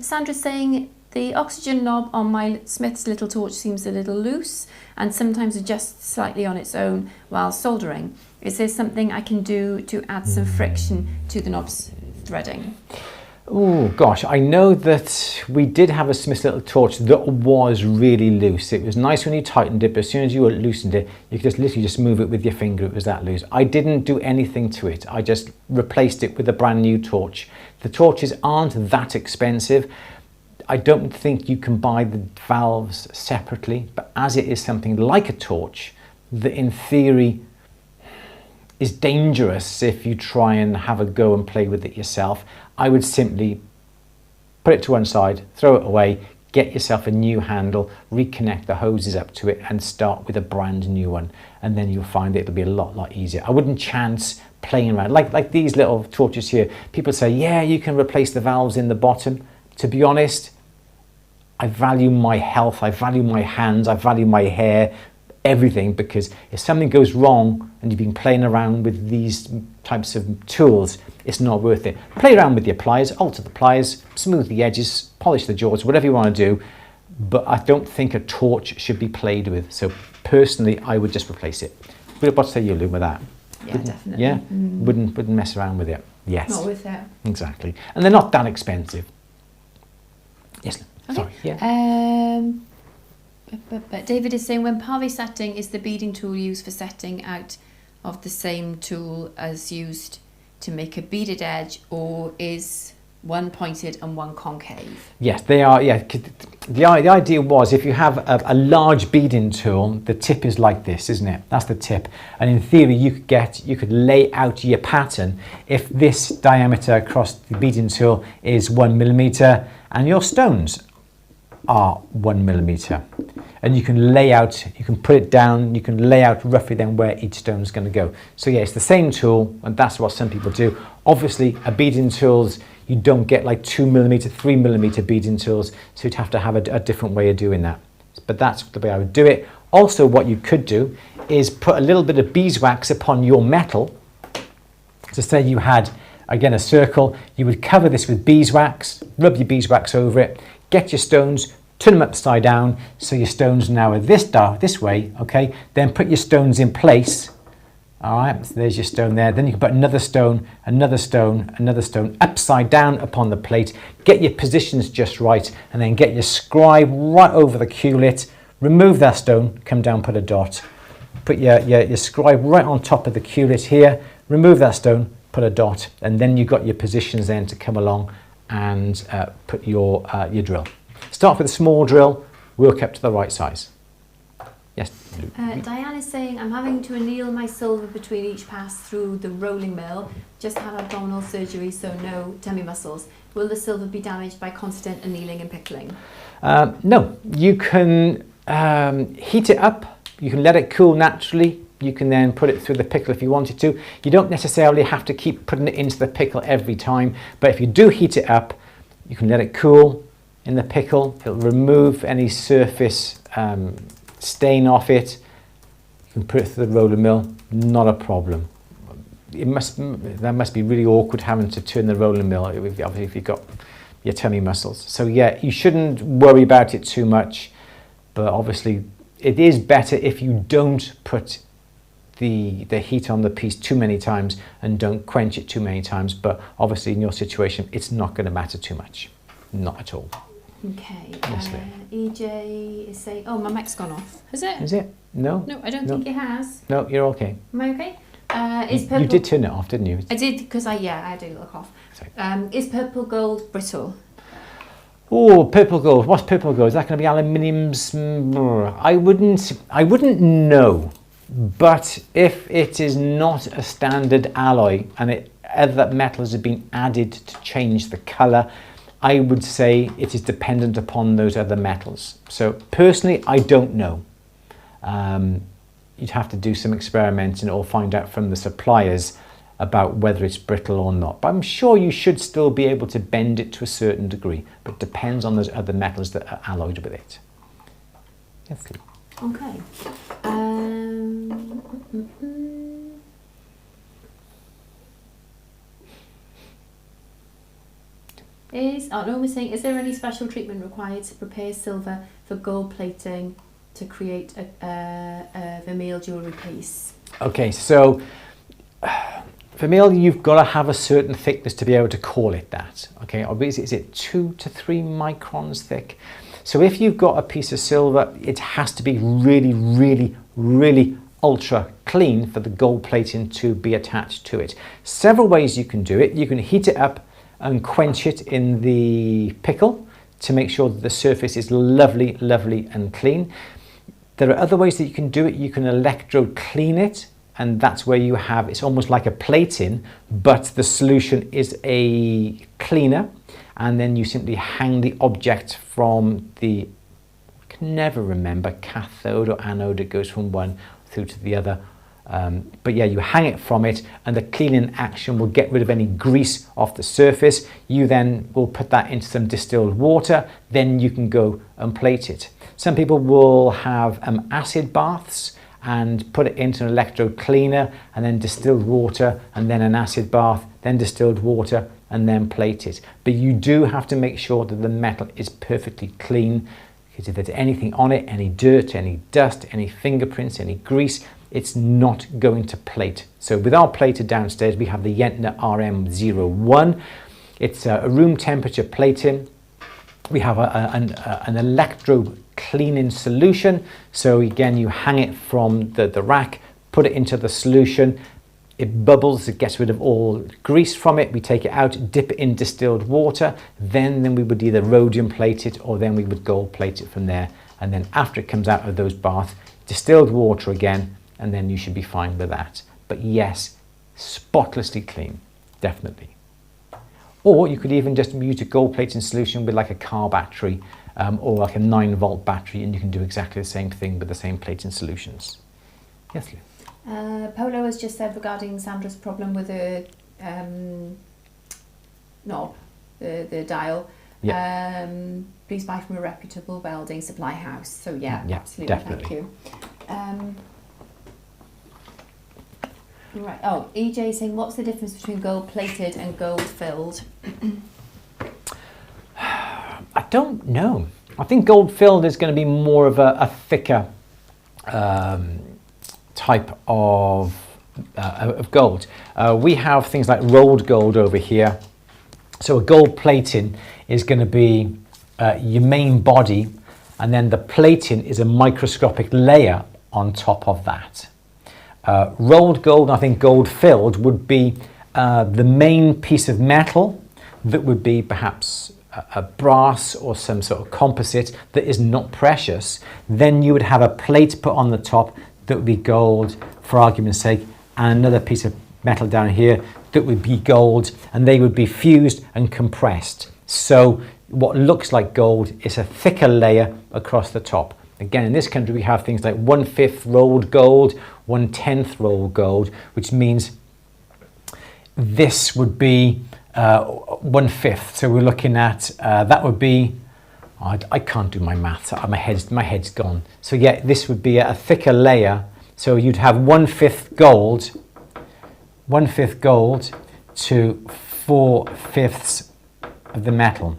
Sandra's saying, the oxygen knob on my Smith's little torch seems a little loose and sometimes adjusts slightly on its own while soldering. Is there something I can do to add some friction to the knob's threading? Oh gosh, I know that we did have a Smith's little torch that was really loose. It was nice when you tightened it, but as soon as you loosened it, you could just literally just move it with your finger. It was that loose. I didn't do anything to it. I just replaced it with a brand new torch. The torches aren't that expensive. I don't think you can buy the valves separately, but as it is something like a torch that in theory is dangerous if you try and have a go and play with it yourself, I would simply put it to one side, throw it away, get yourself a new handle, reconnect the hoses up to it and start with a brand new one. And then you'll find it'll be a lot easier. I wouldn't chance playing around. Like these little torches here, people say, yeah, you can replace the valves in the bottom. To be honest, I value my health, I value my hands, I value my hair, everything, because if something goes wrong and you've been playing around with these types of tools, it's not worth it. Play around with your pliers, alter the pliers, smooth the edges, polish the jaws, whatever you want to do, but I don't think a torch should be played with. So personally, I would just replace it. What say you, Lou, with that? Yeah, definitely. Yeah? Wouldn't mess around with it. Yes. Not with it. Exactly. And they're not that expensive. Yes, Okay. sorry. Yeah. But David is saying, when pavé setting, is the beading tool used for setting out of the same tool as used to make a beaded edge, or is one pointed and one concave? Yes, they are. Yeah, the idea was if you have a large beading tool, the tip is like this, isn't it? That's the tip. And in theory, you could lay out your pattern if this diameter across the beading tool is 1 millimeter and your stones are 1 millimeter, and you can lay out, you can put it down, you can lay out roughly then where each stone is going to go. So yeah, it's the same tool, and that's what some people do. Obviously, a beading tools, you don't get like 2 millimeter, 3 millimeter beading tools, so you'd have to have a different way of doing that. But that's the way I would do it. Also, what you could do is put a little bit of beeswax upon your metal. So say you had, again, a circle, you would cover this with beeswax, rub your beeswax over it, get your stones, turn them upside down, so your stones now are this way, okay? Then put your stones in place. All right, so there's your stone there. Then you can put another stone, another stone, another stone upside down upon the plate. Get your positions just right, and then get your scribe right over the culet. Remove that stone, come down, put a dot. Put your scribe right on top of the culet here. Remove that stone, put a dot, and then you've got your positions then to come along and put your drill. Start with a small drill, work up to the right size. Yes. Diane is saying, I'm having to anneal my silver between each pass through the rolling mill. Just had abdominal surgery, so no tummy muscles. Will the silver be damaged by constant annealing and pickling? No, you can heat it up. You can let it cool naturally. You can then put it through the pickle if you wanted to. You don't necessarily have to keep putting it into the pickle every time, but if you do heat it up, you can let it cool in the pickle. It'll remove any surface stain off it. You can put it through the roller mill, not a problem. That must be really awkward having to turn the roller mill, obviously if you've got your tummy muscles. So yeah, you shouldn't worry about it too much, but obviously it is better if you don't put the heat on the piece too many times and don't quench it too many times, but obviously in your situation it's not going to matter too much, not at all. Okay, EJ is saying, oh, my mic's gone off. Has it? Is it? No? No, I don't think it has. No, you're okay. Am I okay? Is purple... You did turn it off, didn't you? I did, because I did a little cough. Is purple gold brittle? Oh, purple gold. What's purple gold? Is that going to be aluminiums? I wouldn't know. But if it is not a standard alloy and other metals have been added to change the colour, I would say it is dependent upon those other metals. So personally, I don't know. You'd have to do some experimenting or find out from the suppliers about whether it's brittle or not. But I'm sure you should still be able to bend it to a certain degree, but it depends on those other metals that are alloyed with it. Yes. Okay. Norma's saying, is there any special treatment required to prepare silver for gold plating to create a vermeil jewellery piece? Okay, so vermeil, you've got to have a certain thickness to be able to call it that. Okay, obviously, is it 2 to 3 microns thick? So if you've got a piece of silver, it has to be really, really, really ultra clean for the gold plating to be attached to it. Several ways you can do it. You can heat it up and quench it in the pickle to make sure that the surface is lovely, lovely and clean. There are other ways that you can do it. You can electrode clean it, and that's where you have, it's almost like a plating, but the solution is a cleaner, and then you simply hang the object from the, I can never remember, cathode or anode, it goes from one through to the other. But yeah, you hang it from it, and the cleaning action will get rid of any grease off the surface. You then will put that into some distilled water, then you can go and plate it. Some people will have acid baths and put it into an electrode cleaner, and then distilled water, and then an acid bath, then distilled water, and then plate it. But you do have to make sure that the metal is perfectly clean, because if there's anything on it, any dirt, any dust, any fingerprints, any grease, it's not going to plate. So with our plater downstairs, we have the Yentner RM01. It's a room temperature plating. We have an electro cleaning solution. So again, you hang it from the rack, put it into the solution. It bubbles, it gets rid of all grease from it. We take it out, dip it in distilled water. Then we would either rhodium plate it, or then we would gold plate it from there. And then after it comes out of those baths, distilled water again, and then you should be fine with that. But yes, spotlessly clean, definitely. Or you could even just use a gold plating solution with like a car battery or like a 9-volt battery, and you can do exactly the same thing with the same plating solutions. Yes, Lou. Polo has just said regarding Sandra's problem with the knob, the dial. Yeah. Please buy from a reputable welding supply house. So yeah, absolutely, definitely. Thank you. Right. Oh, EJ saying, what's the difference between gold plated and gold filled? I don't know. I think gold filled is going to be more of a thicker type of gold. We have things like rolled gold over here. So a gold plating is going to be your main body, and then the plating is a microscopic layer on top of that. Rolled gold, I think gold filled, would be the main piece of metal that would be perhaps a brass or some sort of composite that is not precious. Then you would have a plate put on the top that would be gold, for argument's sake, and another piece of metal down here that would be gold, and they would be fused and compressed. So what looks like gold is a thicker layer across the top. Again, in this country we have things like 1/5 rolled gold, 1/10 rolled gold, which means this would be 1/5. So we're looking at, that would be, I can't do my maths, my head's gone. So yeah, this would be a thicker layer. So you'd have 1/5 gold, 1/5 gold to 4/5 of the metal,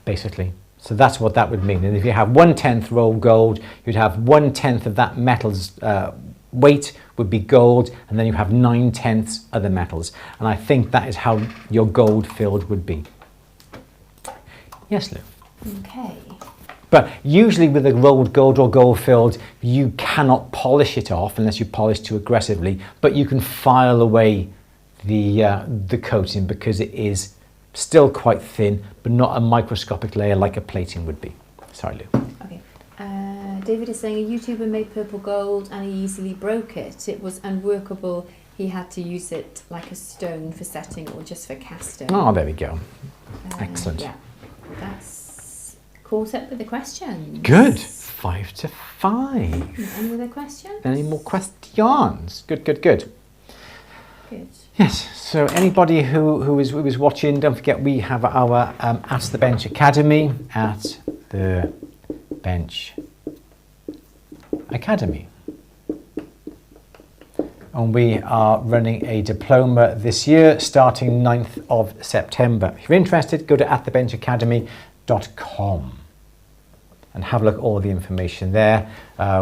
basically. So that's what that would mean. And if you have 1/10 rolled gold, you'd have 1/10 of that metal's weight would be gold, and then you have 9/10 other metals. And I think that is how your gold filled would be. Yes, Lou? Okay. But usually with a rolled gold or gold filled, you cannot polish it off unless you polish too aggressively, but you can file away the coating because it is still quite thin, but not a microscopic layer like a plating would be. Sorry, Lou. Okay. David is saying a YouTuber made purple gold and he easily broke it. It was unworkable. He had to use it like a stone for setting or just for casting. Oh, there we go. Excellent. Yeah, that's caught up with the questions. Good. 5 to 5. Any other questions? Any more questions? Good, good, good. Good. Yes, so anybody who is watching, don't forget we have our At the Bench Academy, At the Bench Academy. And we are running a diploma this year, starting 9th of September. If you're interested, go to atthebenchacademy.com and have a look at all the information there.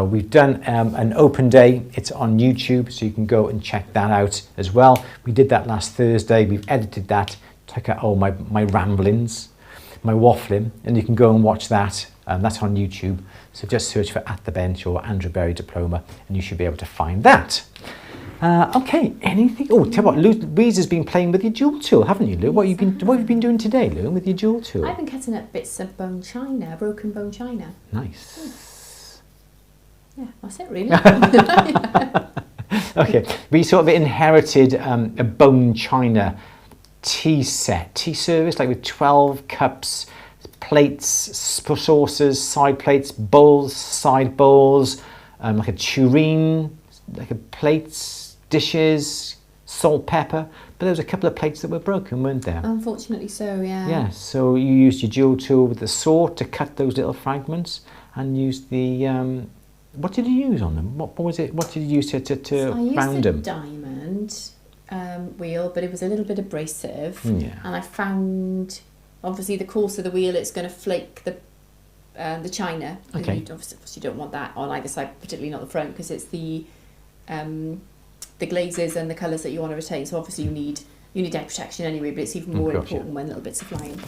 We've done an open day. It's on YouTube, so you can go and check that out as well. We did that last Thursday. We've edited that, took out all my ramblings, my waffling, and you can go and watch that. That's on YouTube. So just search for At the Bench or Andrew Berry Diploma, and you should be able to find that. Okay, anything? Oh, tell you what, Louise has been playing with your jewel tool, haven't you, Lou? What have you been doing today, Lou, with your jewel tool? I've been cutting up bits of bone china, broken bone china. Nice. Yeah, that's it really. Okay, we sort of inherited a bone china tea service, like with 12 cups, plates, saucers, side plates, bowls, side bowls, like a tureen, like a plates, dishes, salt, pepper, but there was a couple of plates that were broken, weren't there? Unfortunately so, yeah. Yeah, so you used your jewel tool with the saw to cut those little fragments and used the, what did you use on them? What was it? What did you use to round them? I used a diamond wheel, but it was a little bit abrasive. Yeah. And I found, obviously the coarser the wheel, it's going to flake the china. Okay. You obviously don't want that on either side, particularly not the front, because it's the glazes and the colours that you want to retain. So obviously you need egg protection anyway, but it's even more important when little bits are flying,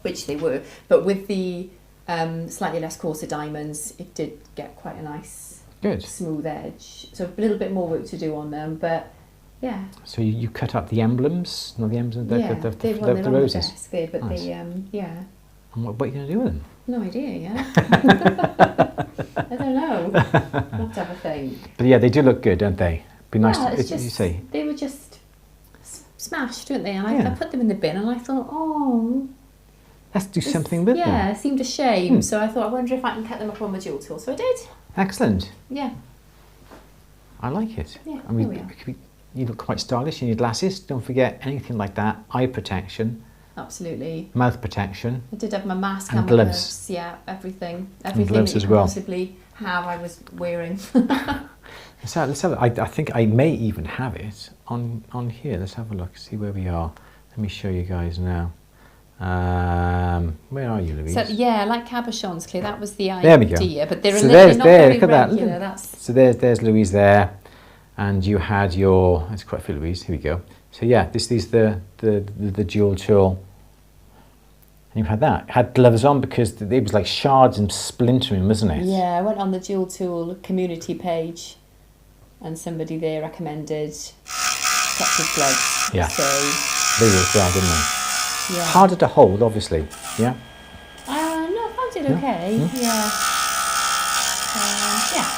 which they were. But with the slightly less coarser diamonds, it did get quite a nice smooth edge. So a little bit more work to do on them, but yeah. So you cut up the emblems, not the emblems, the roses. On the desk there, but nice. Yeah. And what are you going to do with them? No idea, yeah. I don't know. Not to have a thing. But yeah, they do look good, don't they? Be nice to, you say. They were just smashed, weren't they? And I put them in the bin and I thought, oh, let's do something with them. Yeah, it seemed a shame. So I thought, I wonder if I can cut them up on my jewel tool. So I did. Excellent. Yeah. I like it. Yeah, I mean, you look quite stylish in your glasses. Don't forget anything like that. Eye protection. Absolutely. Mouth protection. I did have my mask and gloves. Yeah, everything and gloves that you as could possibly have, I was wearing. Let's have it. I think I may even have it on here. Let's have a look, see where we are. Let me show you guys now. Where are you, Louise? So yeah, like cabochons, Claire. That was the idea. There we go. But they're, So they're not very look at regular. that. So there's Louise there, and you had your. That's quite a few, Louise. Here we go. So yeah, these the dual tool. And you had that. Had gloves on because it was like shards and splintering, wasn't it? Yeah, I went on the dual tool community page, and somebody there recommended protective gloves. Yeah. So they were as well, didn't they? yeah. Harder to hold, obviously. Yeah. No, I found it okay. Yeah. Yeah.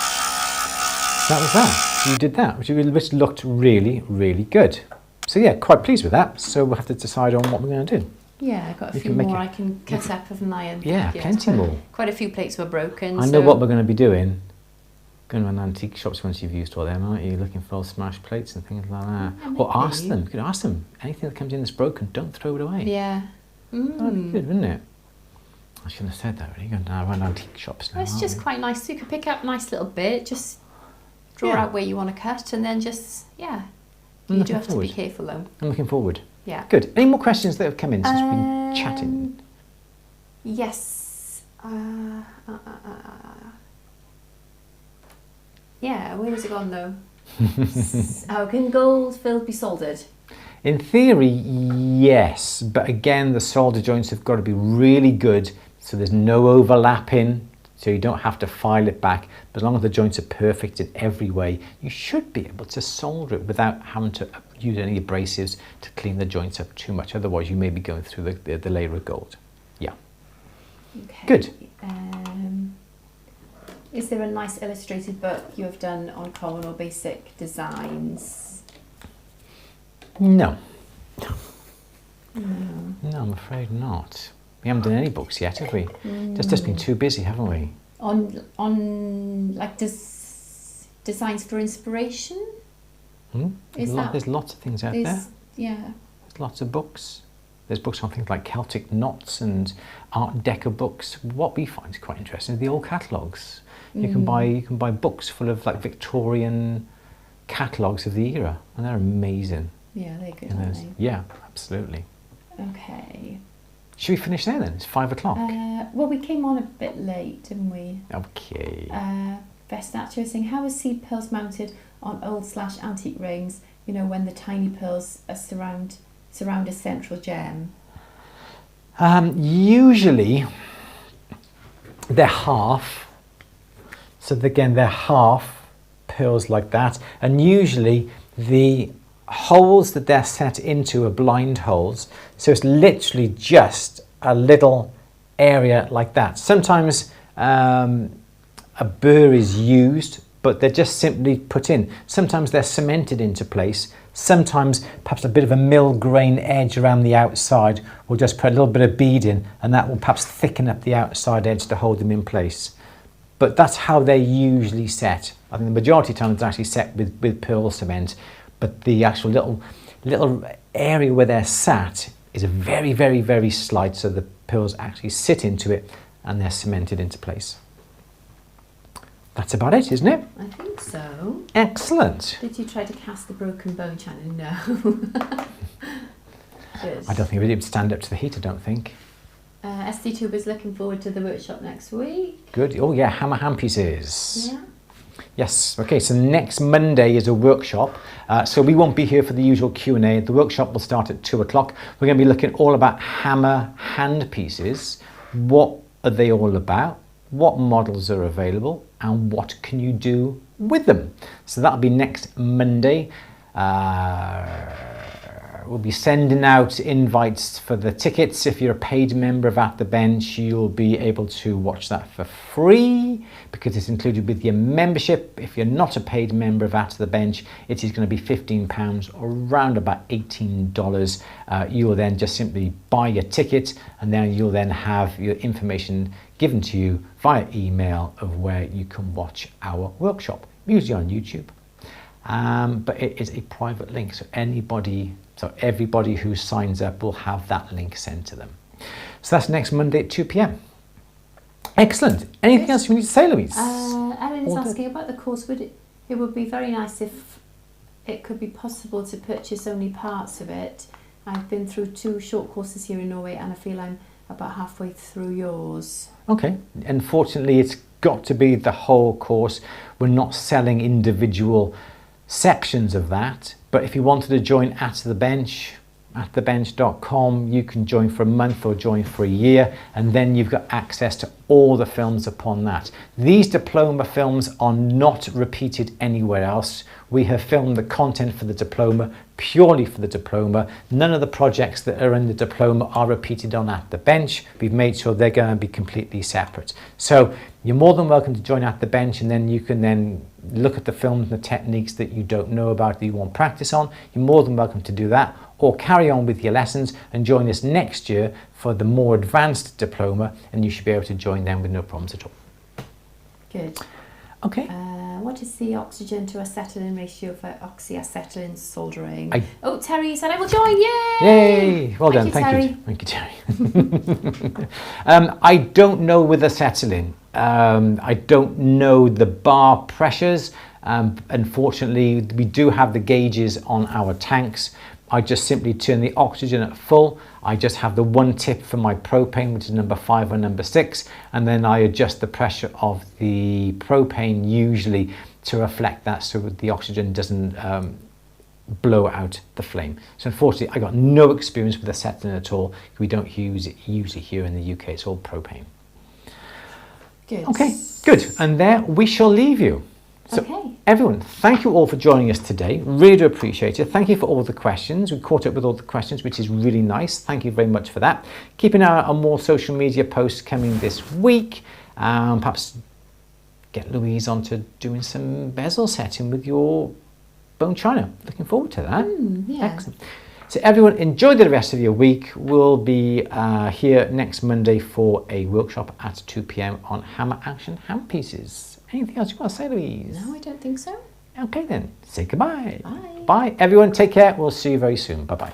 That was that. So you did that, which looked really, really good. So yeah, quite pleased with that. So we'll have to decide on what we're going to do. Yeah, I've got a few more I can cut up, haven't I? And yeah, plenty more. Quite a few plates were broken. I know what we're going to be doing. Going around antique shops once you've used all them, aren't you? Looking for old smashed plates and things like that. Or ask them. You could ask them. Anything that comes in that's broken, don't throw it away. Yeah. That'd be good, wouldn't it? I shouldn't have said that, really. Going around antique shops now. It's just quite nice. So you could pick up a nice little bit, just draw out where you want to cut, and then just, yeah. You do have to be careful, though. I'm looking forward. Yeah. Good. Any more questions that have come in since we've been chatting? Yes. Yeah, where has it gone though? How can gold filled be soldered? In theory, yes. But again, the solder joints have got to be really good so there's no overlapping, so you don't have to file it back. But as long as the joints are perfect in every way, you should be able to solder it without having to use any abrasives to clean the joints up too much. Otherwise, you may be going through the layer of gold. Yeah. Okay. Good. Is there a nice illustrated book you have done on common or basic designs? No. No, I'm afraid not. We haven't done any books yet, have we? Just been too busy, haven't we? On like designs for inspiration? There's lots of things out there. Yeah. There's lots of books. There's books on things like Celtic knots and Art Deco books. What we find is quite interesting is the old catalogues. You can buy books full of like Victorian catalogues of the era, and they're amazing. Yeah, they're good, aren't they? Yeah, absolutely. Okay. Should we finish there then? It's 5 o'clock. Well, we came on a bit late, didn't we? Okay. Best Actor is saying, how are seed pearls mounted on old/antique rings? You know, when the tiny pearls are surround a central gem. Usually, they're half. So again, they're half pearls like that, and usually the holes that they're set into are blind holes. So it's literally just a little area like that. Sometimes a burr is used, but they're just simply put in. Sometimes they're cemented into place. Sometimes perhaps a bit of a mill grain edge around the outside. We'll just put a little bit of bead in, and that will perhaps thicken up the outside edge to hold them in place. But that's how they're usually set. I think the majority of the time it's actually set with pearl cement, but the actual little area where they're sat is a very, very, very slight, so the pearls actually sit into it and they're cemented into place. That's about it, isn't it? I think so. Excellent. Did you try to cast the broken bone, Shannon? No. Good. I don't think it would stand up to the heat, I don't think. SD is looking forward to the workshop next week. Good. Oh yeah, hammer hand pieces. Yeah. Yes. Okay. So next Monday is a workshop. So we won't be here for the usual Q&A. The workshop will start at 2 o'clock. We're going to be looking all about hammer hand pieces. What are they all about? What models are available? And what can you do with them? So that'll be next Monday. We'll be sending out invites for the tickets. If you're a paid member of At The Bench, you'll be able to watch that for free because it's included with your membership. If you're not a paid member of At The Bench, it is going to be £15 or around about $18. You will then just simply buy your ticket, and then you'll then have your information given to you via email of where you can watch our workshop, usually on YouTube. But it is a private link, so everybody who signs up will have that link sent to them. So that's next Monday at 2 p.m. Excellent. Anything else you need to say, Louise? Ellen's asking about the course. It would be very nice if it could be possible to purchase only parts of it I've been through 2 short courses here in Norway, and I feel I'm about halfway through yours. Okay. Unfortunately, it's got to be the whole course. We're not selling individual sections of that. But if you wanted to join At The Bench, atthebench.com, you can join for a month or join for a year, and then you've got access to all the films upon that. These diploma films are not repeated anywhere else. We have filmed the content for the diploma purely for the diploma. None of the projects that are in the diploma are repeated on At The Bench. We've made sure they're going to be completely separate. So you're more than welcome to join At The Bench, and then you can then look at the films and the techniques that you don't know about, that you want practice on. You're more than welcome to do that, or carry on with your lessons and join us next year for the more advanced diploma, and you should be able to join them with no problems at all. Good. Okay. What is the oxygen to acetylene ratio for oxyacetylene soldering? Terry said I will join. Yay! Yay! Well done. Thank you, Thank you, Terry. I don't know with acetylene. I don't know the bar pressures. Unfortunately, we do have the gauges on our tanks. I just simply turn the oxygen at full. I just have the one tip for my propane, which is number 5 or number 6, and then I adjust the pressure of the propane usually to reflect that so that the oxygen doesn't blow out the flame. So unfortunately, I got no experience with acetylene at all. We don't use it usually here in the UK. It's all propane. Good. Okay, good. And there we shall leave you. So everyone, thank you all for joining us today. Really do appreciate it. Thank you for all the questions. We caught up with all the questions, which is really nice. Thank you very much for that. Keep an eye on more social media posts coming this week. Perhaps get Louise onto doing some bezel setting with your bone china. Looking forward to that. Yeah. Excellent. So everyone, enjoy the rest of your week. We'll be here next Monday for a workshop at 2 p.m. on hammer action hammer pieces. Anything else you want to say, Louise? No, I don't think so. Okay then, say goodbye. Bye. Bye. Everyone, take care. We'll see you very soon. Bye-bye.